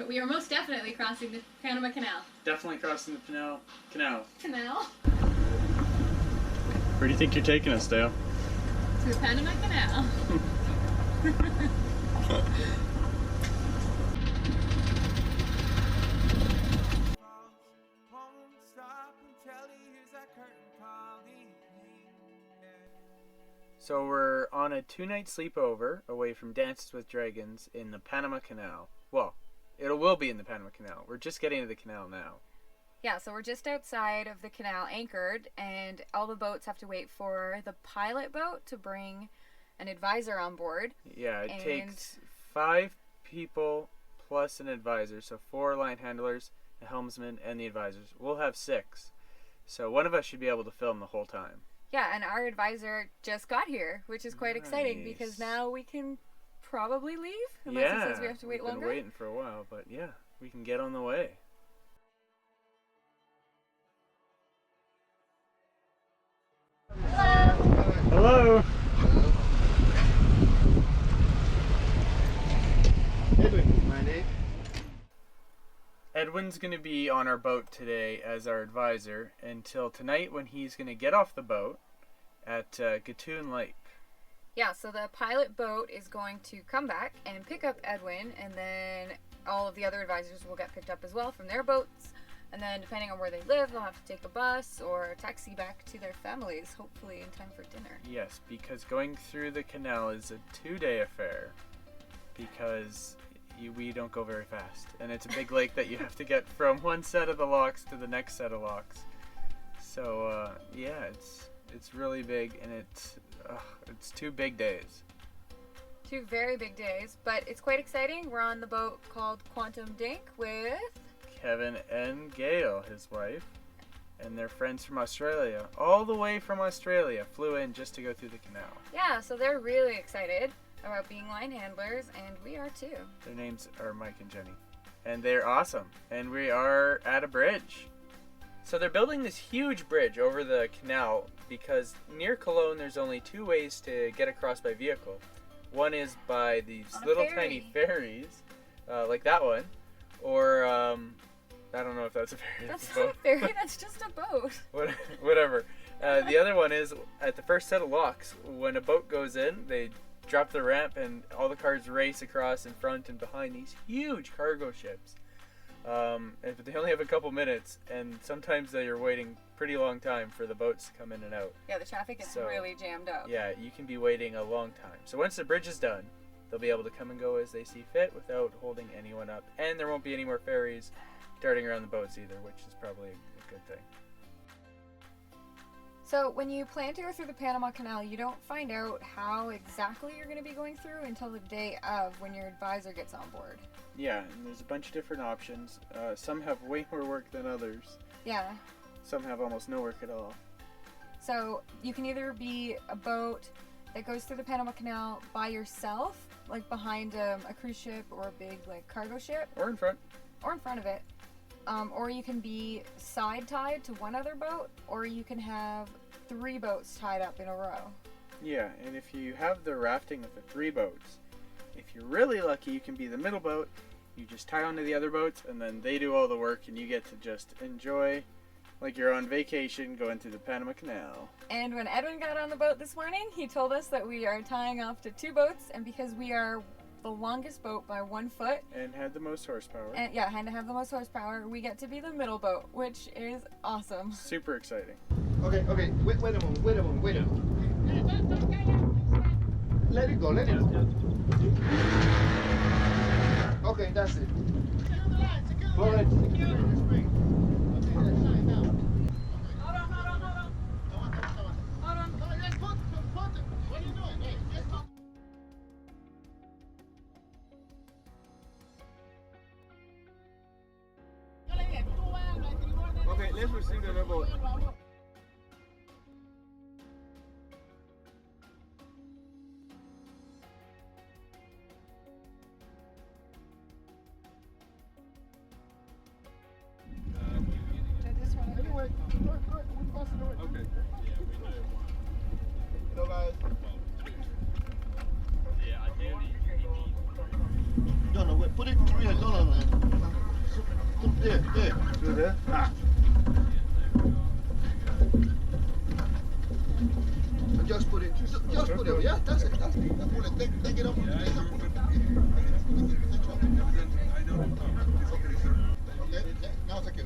But we are most definitely crossing the Panama Canal. Definitely crossing the Canal. Canal? Where do you think you're taking us, Dale? To the Panama Canal. So we're on a 2-night sleepover away from Dances with Dragons in the Panama Canal. Well, it will be in the Panama Canal. We're just getting to the canal now. Yeah, so we're just outside of the canal anchored, and all the boats have to wait for the pilot boat to bring an advisor on board. Yeah, it takes 5 people plus an advisor, so 4 line handlers, a helmsman, and the advisors. We'll have 6. So one of us should be able to film the whole time. Yeah, and our advisor just got here, which is quite exciting because now we can probably leave, unless it says we have to wait longer. We've been waiting for a while, but yeah, we can get on the way. Hello. Edwin, my name. Edwin's going to be on our boat today as our advisor until tonight when he's going to get off the boat at Gatun Lake. Yeah, so the pilot boat is going to come back and pick up Edwin, and then all of the other advisors will get picked up as well from their boats. And then depending on where they live, they'll have to take a bus or a taxi back to their families, hopefully in time for dinner. Yes, because going through the canal is a 2-day affair because we don't go very fast. And it's a big lake that you have to get from one set of the locks to the next set of locks. So, yeah, it's really big, and it's 2 big days. 2 very big days, but it's quite exciting. We're on the boat called Quantum Dink with Kevin and Gail, his wife, and their friends from Australia. All the way from Australia flew in just to go through the canal. Yeah, so they're really excited about being line handlers, and we are too. Their names are Mike and Jenny, and they're awesome. And we are at a bridge. So they're building this huge bridge over the canal because near Cologne there's only 2 ways to get across by vehicle. One is by these little tiny ferries, like that one, or I don't know if that's a ferry. That's not a ferry, that's just a boat. Whatever. The other one is at the first set of locks. When a boat goes in, they drop the ramp and all the cars race across in front and behind these huge cargo ships. But they only have a couple minutes, and sometimes they are waiting pretty long time for the boats to come in and out. Yeah, the traffic is really jammed up. Yeah, you can be waiting a long time. So once the bridge is done, they'll be able to come and go as they see fit without holding anyone up. And there won't be any more ferries darting around the boats either, which is probably a good thing. So when you plan to go through the Panama Canal, you don't find out how exactly you're going to be going through until the day of, when your advisor gets on board. Yeah, and there's a bunch of different options. Some have way more work than others. Yeah. Some have almost no work at all. So you can either be a boat that goes through the Panama Canal by yourself, like behind a cruise ship or a big cargo ship. Or in front. Or in front of it. Or you can be side tied to one other boat, or you can have 3 boats tied up in a row. Yeah, and if you have the rafting with the 3 boats, if you're really lucky, you can be the middle boat. You just tie onto the other boats, and then they do all the work, and you get to just enjoy like you're on vacation going through the Panama Canal. And when Edwin got on the boat this morning, he told us that we are tying off to 2 boats, and because we are the longest boat by 1 foot and had the most horsepower, and had to have the most horsepower, we get to be the middle boat, which is awesome. Super exciting. Okay, wait a moment. Let it go. Okay, that's it. Go ahead. Okay, let's receive the boat. Anyway, we pass it away. Okay. Yeah, we know. You know, guys. Yeah, ideally. No, wait, put it through here. No. Through there? Just put it. Just put it. Yeah, that's it. That's it. Pull it. Take it up. Okay. Now take it.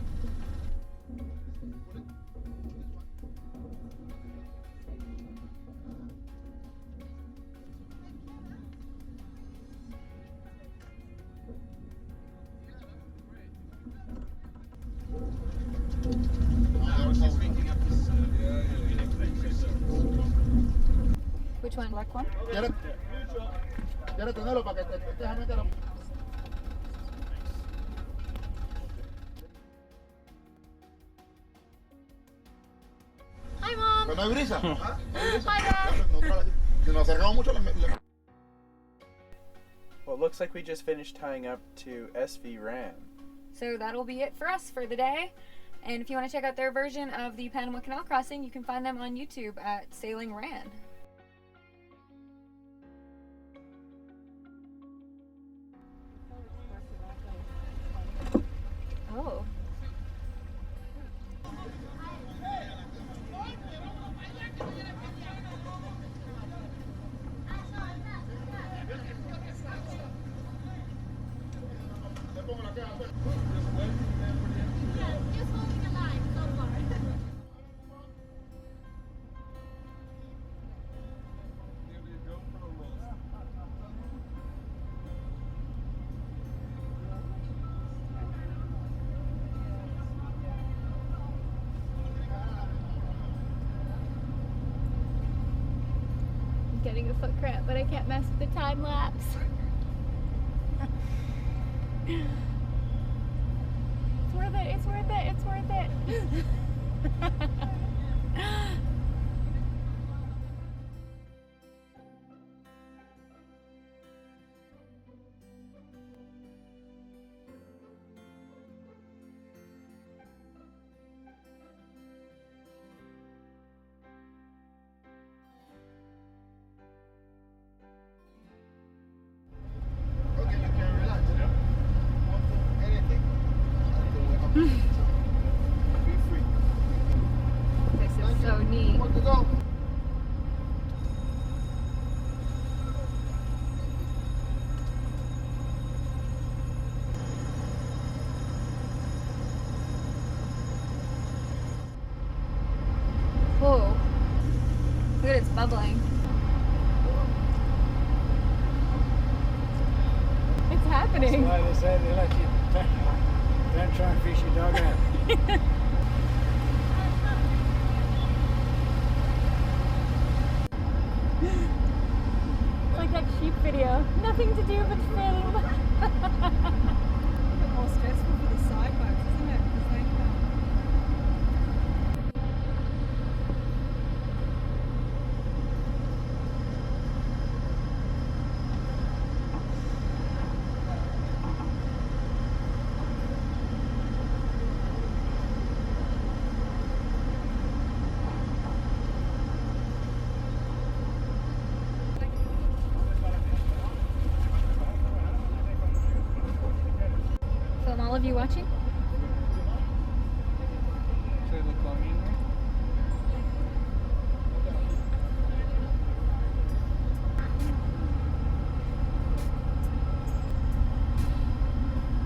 Which one? Black one? ¿Quieres tenerlo para que déjame meterlo? Hi, Mom. Pero no hay brisa. ¿Ah? ¿No hay brisa? Hi, Dad. Si nos acercamos mucho, Well, it looks like we just finished tying up to SV Ran. So that'll be it for us for the day. And if you want to check out their version of the Panama Canal crossing, you can find them on YouTube at Sailing Ran. Oh. Just holding a line so far. I'm getting a foot cramp, but I can't mess with the time lapse. It's worth it, it's worth it, it's worth it. Okay, you can relax. Anything. Be free. This is so neat. Want to go? Whoa. Look at it, it's bubbling. It's happening. That's why they say they let you don't try and fish your dog out. It's like that sheep video. Nothing to do but film. More stressful for the side boats, isn't it? Because they From all of you watching. So look long in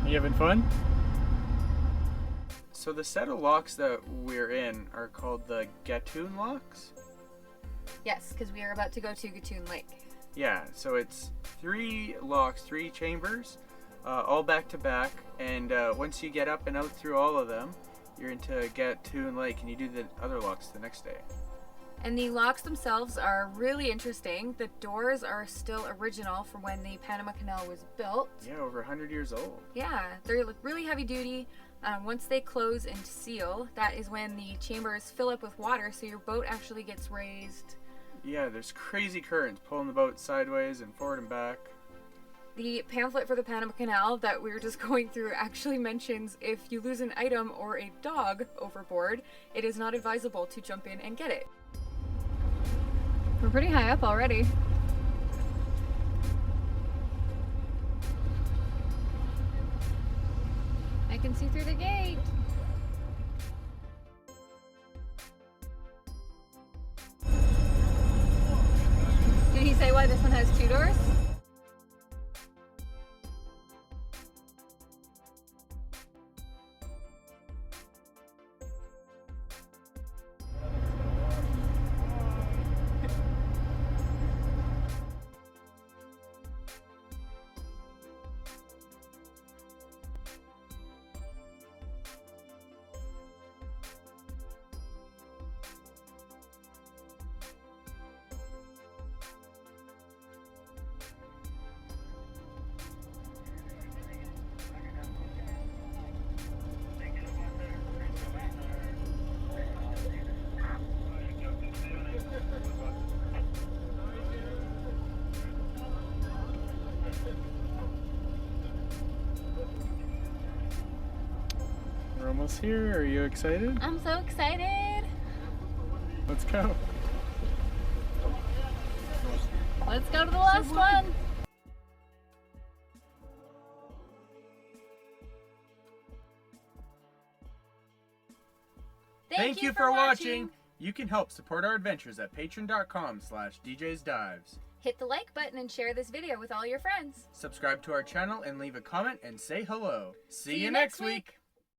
there. You having fun? So the set of locks that we're in are called the Gatun locks. Yes, because we are about to go to Gatun Lake. Yeah, so it's 3 locks, 3 chambers, all back to back, and once you get up and out through all of them, you're into Gatun Lake, and you do the other locks the next day. And the locks themselves are really interesting. The doors are still original from when the Panama Canal was built. Yeah, over 100 years old. Yeah, they're really heavy duty. Once they close and seal, that is when the chambers fill up with water, so your boat actually gets raised. Yeah, there's crazy currents pulling the boat sideways and forward and back. The pamphlet for the Panama Canal that we were just going through actually mentions if you lose an item or a dog overboard, it is not advisable to jump in and get it. We're pretty high up already. I can see through the gate. Did he say why this one has 2 doors? We're almost here. Are you excited? I'm so excited. Let's go. Let's go to the last one. Thank you for watching. You can help support our adventures at patreon.com/DJsDives. Hit the like button and share this video with all your friends. Subscribe to our channel and leave a comment and say hello. See you next week.